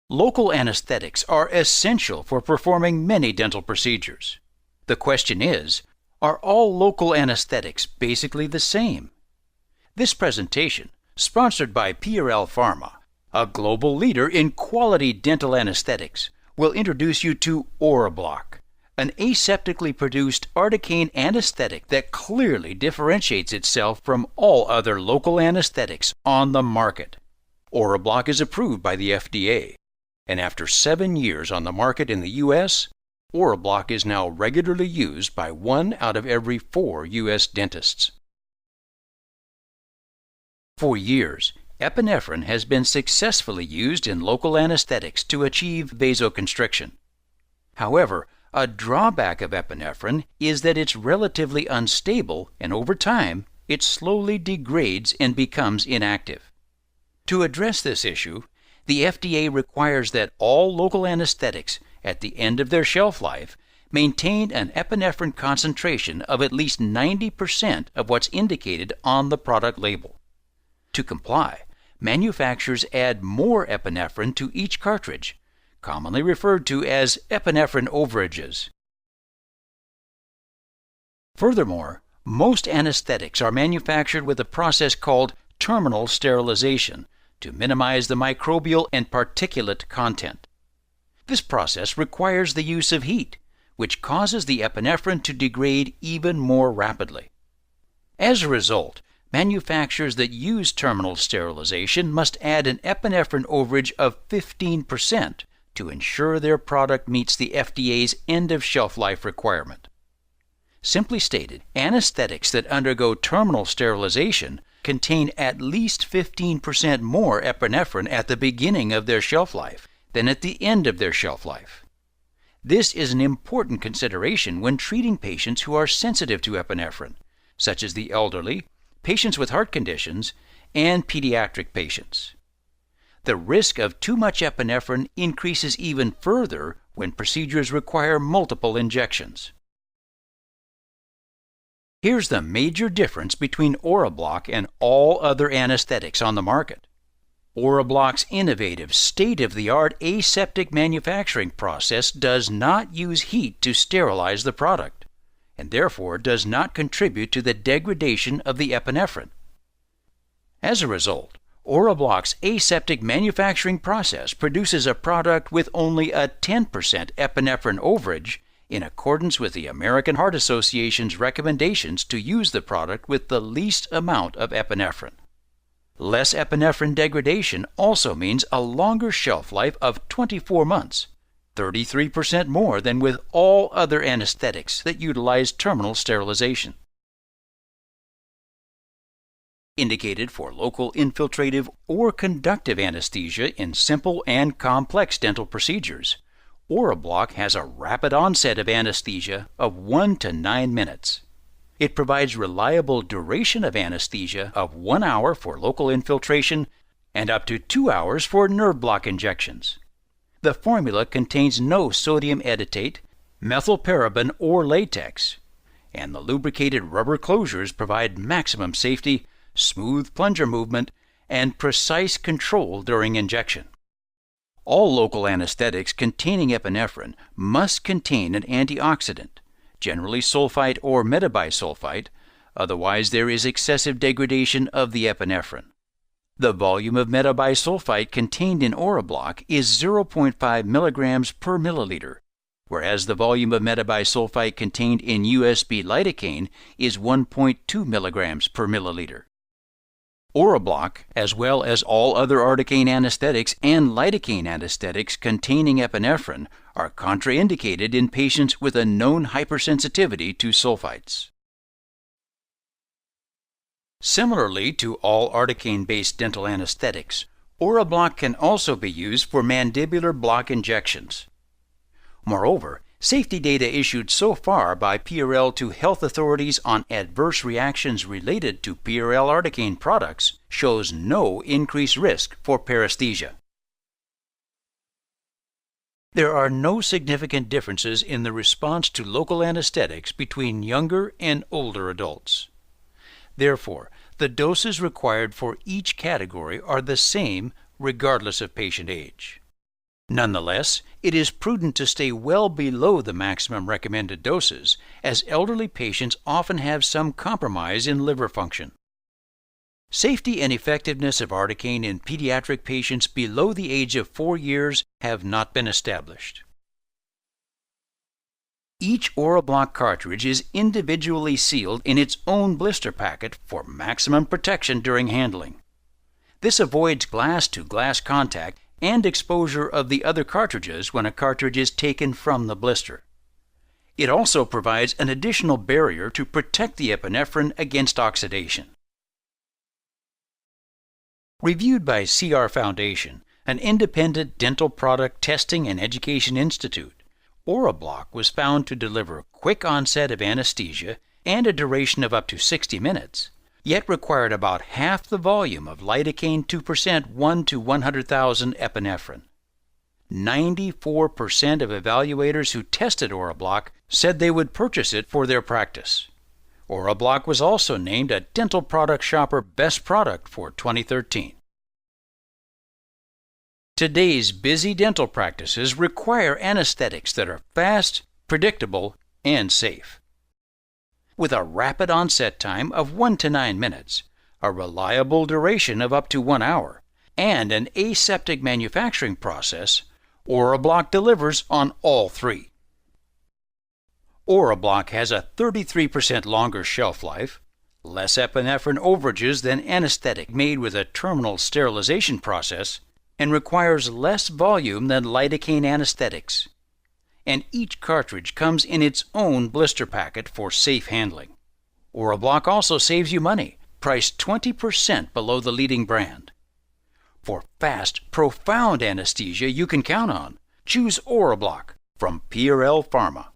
Local anesthetics are essential for performing many dental procedures. The question is, are all local anesthetics basically the same? This presentation, sponsored by PRL Pharma, a global leader in quality dental anesthetics, will introduce you to Orabloc, an aseptically produced articaine anesthetic that clearly differentiates itself from all other local anesthetics on the market. Orabloc is approved by the FDA, and after 7 years on the market in the U.S., Orabloc is now regularly used by 1 out of every 4 U.S. dentists. For years, epinephrine has been successfully used in local anesthetics to achieve vasoconstriction. However, a drawback of epinephrine is that it's relatively unstable, and over time, it slowly degrades and becomes inactive. To address this issue, the FDA requires that all local anesthetics, at the end of their shelf life, maintain an epinephrine concentration of at least 90% of what's indicated on the product label. To comply, manufacturers add more epinephrine to each cartridge, commonly referred to as epinephrine overages. Furthermore, most anesthetics are manufactured with a process called terminal sterilization to minimize the microbial and particulate content. This process requires the use of heat, which causes the epinephrine to degrade even more rapidly. As a result, manufacturers that use terminal sterilization must add an epinephrine overage of 15% to ensure their product meets the FDA's end-of-shelf life requirement. Simply stated, anesthetics that undergo terminal sterilization contain at least 15% more epinephrine at the beginning of their shelf life than at the end of their shelf life. This is an important consideration when treating patients who are sensitive to epinephrine, such as the elderly, patients with heart conditions, and pediatric patients. The risk of too much epinephrine increases even further when procedures require multiple injections. Here's the major difference between Orabloc and all other anesthetics on the market. Orabloc's innovative, state-of-the-art aseptic manufacturing process does not use heat to sterilize the product, and therefore does not contribute to the degradation of the epinephrine. As a result, Orabloc's aseptic manufacturing process produces a product with only a 10% epinephrine overage, in accordance with the American Heart Association's recommendations to use the product with the least amount of epinephrine. Less epinephrine degradation also means a longer shelf life of 24 months, 33% more than with all other anesthetics that utilize terminal sterilization. Indicated for local infiltrative or conductive anesthesia in simple and complex dental procedures, Orabloc has a rapid onset of anesthesia of 1 to 9 minutes. It provides reliable duration of anesthesia of 1 hour for local infiltration and up to 2 hours for nerve block injections. The formula contains no sodium editate, methylparaben, or latex, and the lubricated rubber closures provide maximum safety, smooth plunger movement, and precise control during injection. All local anesthetics containing epinephrine must contain an antioxidant, generally sulfite or metabisulfite, otherwise there is excessive degradation of the epinephrine. The volume of metabisulfite contained in Orabloc is 0.5 milligrams per milliliter, whereas the volume of metabisulfite contained in USB lidocaine is 1.2 milligrams per milliliter. Orabloc, as well as all other articaine anesthetics and lidocaine anesthetics containing epinephrine, are contraindicated in patients with a known hypersensitivity to sulfites. Similarly to all articaine-based dental anesthetics, Orabloc can also be used for mandibular block injections. Moreover, safety data issued so far by PRL to health authorities on adverse reactions related to PRL articaine products shows no increased risk for paresthesia. There are no significant differences in the response to local anesthetics between younger and older adults. Therefore, the doses required for each category are the same regardless of patient age. Nonetheless, it is prudent to stay well below the maximum recommended doses, as elderly patients often have some compromise in liver function. Safety and effectiveness of articaine in pediatric patients below the age of 4 years have not been established. Each Orabloc cartridge is individually sealed in its own blister packet for maximum protection during handling. This avoids glass-to-glass contact and exposure of the other cartridges when a cartridge is taken from the blister. It also provides an additional barrier to protect the epinephrine against oxidation. Reviewed by CR Foundation, an independent dental product testing and education institute, Orabloc was found to deliver quick onset of anesthesia and a duration of up to 60 minutes, yet required about half the volume of lidocaine 2% 1 to 100,000 epinephrine. 94% of evaluators who tested Orabloc said they would purchase it for their practice. Orabloc was also named a Dental Product Shopper Best Product for 2013. Today's busy dental practices require anesthetics that are fast, predictable, and safe. With a rapid onset time of 1 to 9 minutes, a reliable duration of up to 1 hour, and an aseptic manufacturing process, Orabloc delivers on all three. Orabloc has a 33% longer shelf life, less epinephrine overages than anesthetic made with a terminal sterilization process, and requires less volume than lidocaine anesthetics. And each cartridge comes in its own blister packet for safe handling. Orabloc also saves you money, priced 20% below the leading brand. For fast, profound anesthesia you can count on, choose Orabloc from PRL Pharma.